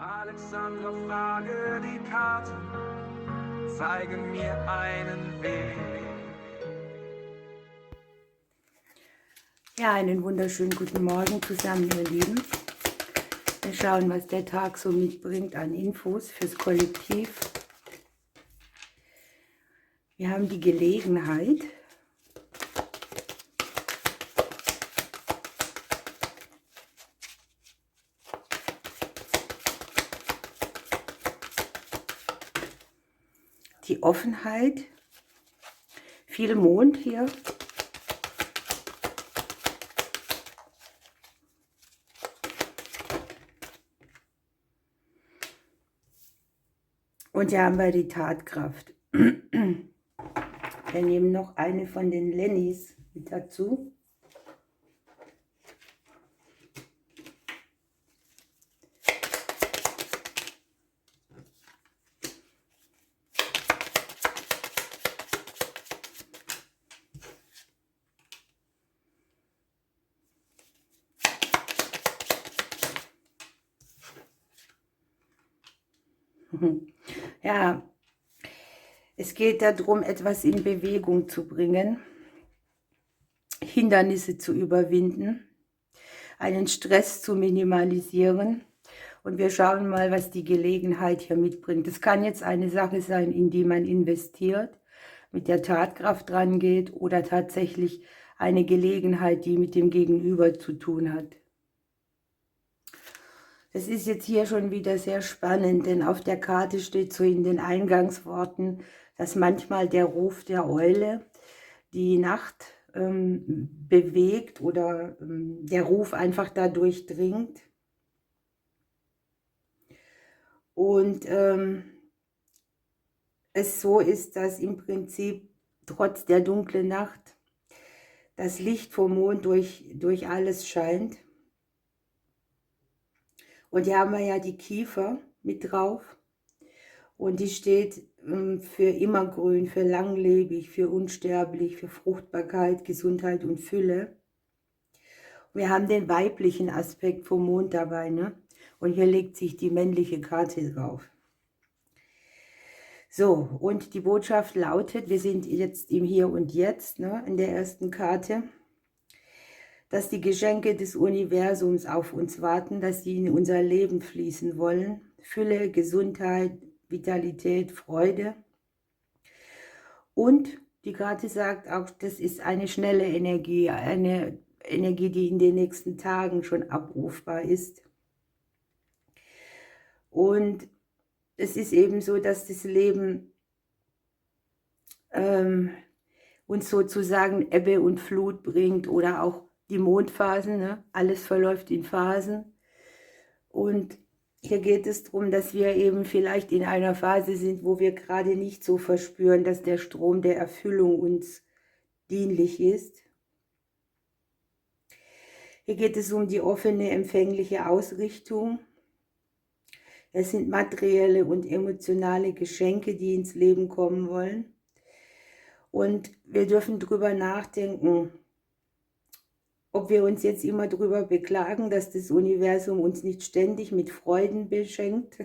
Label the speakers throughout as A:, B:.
A: Alexandra, frage die Karte, zeige mir einen Weg.
B: Ja, einen wunderschönen guten Morgen zusammen, ihr Lieben. Wir schauen, was der Tag so mitbringt an Infos fürs Kollektiv. Wir haben die Gelegenheit, die Offenheit, viel Mond hier. Und hier haben wir die Tatkraft. Wir nehmen noch eine von den Lennys mit dazu. Ja, es geht darum, etwas in Bewegung zu bringen, Hindernisse zu überwinden, einen Stress zu minimalisieren. Und wir schauen mal, was die Gelegenheit hier mitbringt. Es kann jetzt eine Sache sein, in die man investiert, mit der Tatkraft rangeht, oder tatsächlich eine Gelegenheit, die mit dem Gegenüber zu tun hat. Das ist jetzt hier schon wieder sehr spannend, denn auf der Karte steht so in den Eingangsworten, dass manchmal der Ruf der Eule die Nacht bewegt oder der Ruf einfach da durchdringt. Und es so ist, dass im Prinzip trotz der dunklen Nacht das Licht vom Mond durch alles scheint. Und hier haben wir ja die Kiefer mit drauf. Und die steht für immergrün, für langlebig, für unsterblich, für Fruchtbarkeit, Gesundheit und Fülle. Wir haben den weiblichen Aspekt vom Mond dabei, ne? Und hier legt sich die männliche Karte drauf. So, und die Botschaft lautet, wir sind jetzt im Hier und Jetzt, ne, in der ersten Karte, dass die Geschenke des Universums auf uns warten, dass sie in unser Leben fließen wollen. Fülle, Gesundheit, Vitalität, Freude. Und die Karte sagt auch, das ist eine schnelle Energie, eine Energie, die in den nächsten Tagen schon abrufbar ist. Und es ist eben so, dass das Leben uns sozusagen Ebbe und Flut bringt oder auch die Mondphasen, ne? Alles verläuft in Phasen. Und hier geht es darum, dass wir eben vielleicht in einer Phase sind, wo wir gerade nicht so verspüren, dass der Strom der Erfüllung uns dienlich ist. Hier geht es um die offene, empfängliche Ausrichtung. Es sind materielle und emotionale Geschenke, die ins Leben kommen wollen. Und wir dürfen drüber nachdenken, ob wir uns jetzt immer darüber beklagen, dass das Universum uns nicht ständig mit Freuden beschenkt,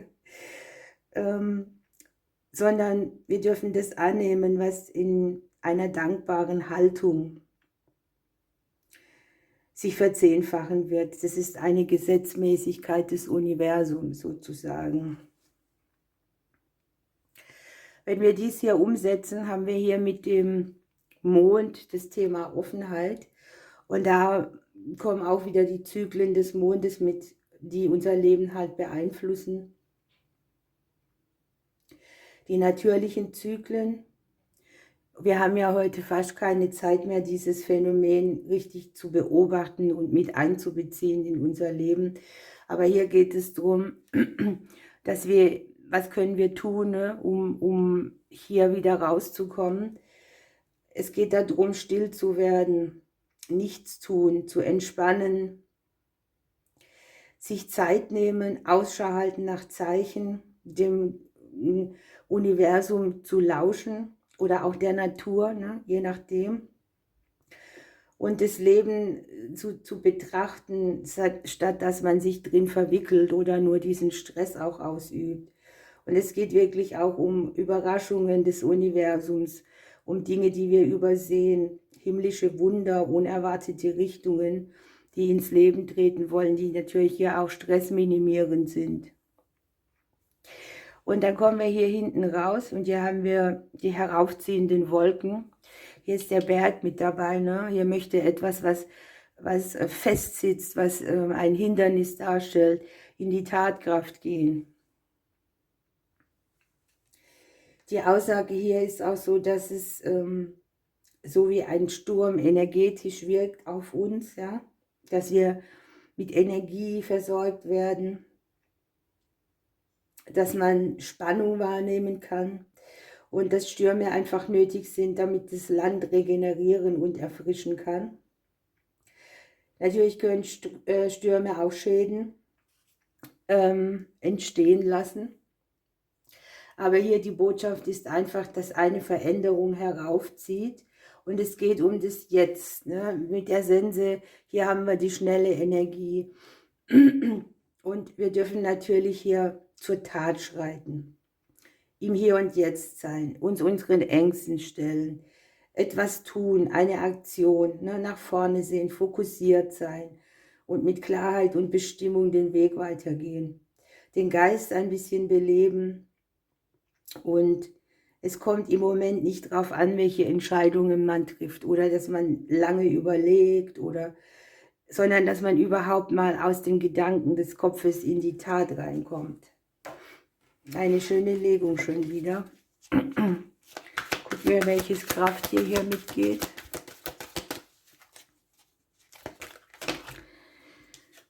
B: sondern wir dürfen das annehmen, was in einer dankbaren Haltung sich verzehnfachen wird. Das ist eine Gesetzmäßigkeit des Universums sozusagen. Wenn wir dies hier umsetzen, haben wir hier mit dem Mond das Thema Offenheit. Und da kommen auch wieder die Zyklen des Mondes mit, die unser Leben halt beeinflussen. Die natürlichen Zyklen. Wir haben ja heute fast keine Zeit mehr, dieses Phänomen richtig zu beobachten und mit einzubeziehen in unser Leben. Aber hier geht es darum, dass wir, was können wir tun, ne, um hier wieder rauszukommen. Es geht darum, still zu werden, nichts tun, zu entspannen, sich Zeit nehmen, Ausschau halten nach Zeichen, dem Universum zu lauschen oder auch der Natur, ne, je nachdem. und das Leben zu betrachten, statt dass man sich drin verwickelt oder nur diesen Stress auch ausübt. Und es geht wirklich auch um Überraschungen des Universums, um Dinge, die wir übersehen, himmlische Wunder, unerwartete Richtungen, die ins Leben treten wollen, die natürlich hier auch stressminimierend sind. Und dann kommen wir hier hinten raus und hier haben wir die heraufziehenden Wolken. Hier ist der Berg mit dabei, ne? Hier möchte etwas, was festsitzt, was ein Hindernis darstellt, in die Tatkraft gehen. Die Aussage hier ist auch so, dass es so wie ein Sturm energetisch wirkt auf uns, ja? Dass wir mit Energie versorgt werden, dass man Spannung wahrnehmen kann und dass Stürme einfach nötig sind, damit das Land regenerieren und erfrischen kann. Natürlich können Stürme auch Schäden entstehen lassen. Aber hier die Botschaft ist einfach, dass eine Veränderung heraufzieht und es geht um das Jetzt. Ne? Mit der Sense, hier haben wir die schnelle Energie und wir dürfen natürlich hier zur Tat schreiten, im Hier und Jetzt sein, uns unseren Ängsten stellen, etwas tun, eine Aktion, ne? Nach vorne sehen, fokussiert sein und mit Klarheit und Bestimmung den Weg weitergehen, den Geist ein bisschen beleben. Und es kommt im Moment nicht darauf an, welche Entscheidungen man trifft oder dass man lange überlegt, sondern dass man überhaupt mal aus den Gedanken des Kopfes in die Tat reinkommt. Eine schöne Legung schon wieder. Gucken wir, welches Krafttier hier mitgeht.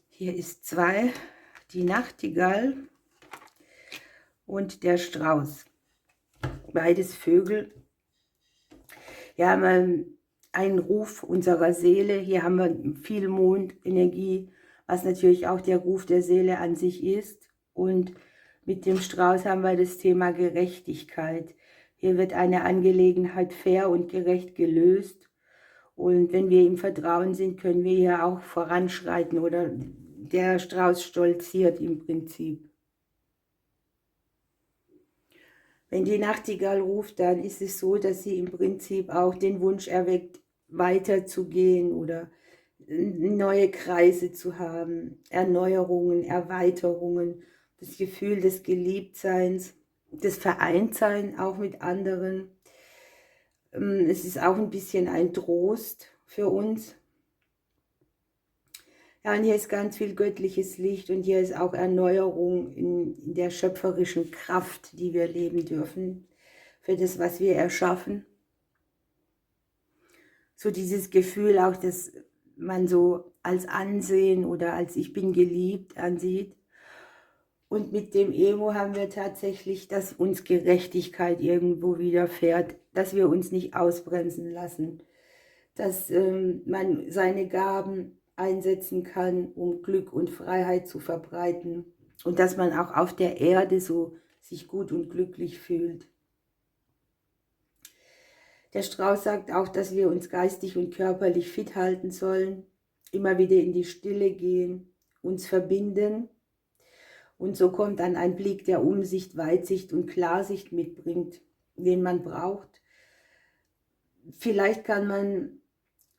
B: Hier ist 2, die Nachtigall und der Strauß. Beides Vögel. Hier haben wir einen Ruf unserer Seele. Hier haben wir viel Mondenergie, was natürlich auch der Ruf der Seele an sich ist. Und mit dem Strauß haben wir das Thema Gerechtigkeit. Hier wird eine Angelegenheit fair und gerecht gelöst. Und wenn wir im Vertrauen sind, können wir hier auch voranschreiten. Oder der Strauß stolziert im Prinzip. Wenn die Nachtigall ruft, dann ist es so, dass sie im Prinzip auch den Wunsch erweckt, weiterzugehen oder neue Kreise zu haben, Erneuerungen, Erweiterungen, das Gefühl des Geliebtseins, des Vereintseins auch mit anderen. Es ist auch ein bisschen ein Trost für uns. Ja, und hier ist ganz viel göttliches Licht und hier ist auch Erneuerung in der schöpferischen Kraft, die wir leben dürfen, für das, was wir erschaffen. So dieses Gefühl auch, dass man so als Ansehen oder als ich bin geliebt ansieht. Und mit dem Emo haben wir tatsächlich, dass uns Gerechtigkeit irgendwo widerfährt, dass wir uns nicht ausbremsen lassen, dass man seine Gaben einsetzen kann, um Glück und Freiheit zu verbreiten und dass man auch auf der Erde so sich gut und glücklich fühlt. Der Strauß sagt auch, dass wir uns geistig und körperlich fit halten sollen, immer wieder in die Stille gehen, uns verbinden und so kommt dann ein Blick, der Umsicht, Weitsicht und Klarsicht mitbringt, den man braucht. Vielleicht kann man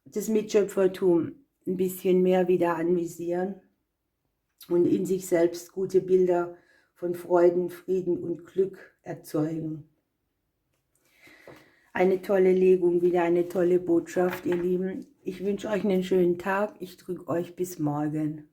B: das Mitschöpfertum ein bisschen mehr wieder anvisieren und in sich selbst gute Bilder von Freuden, Frieden und Glück erzeugen. Eine tolle Legung, wieder eine tolle Botschaft, ihr Lieben. Ich wünsche euch einen schönen Tag. Ich drücke euch bis morgen.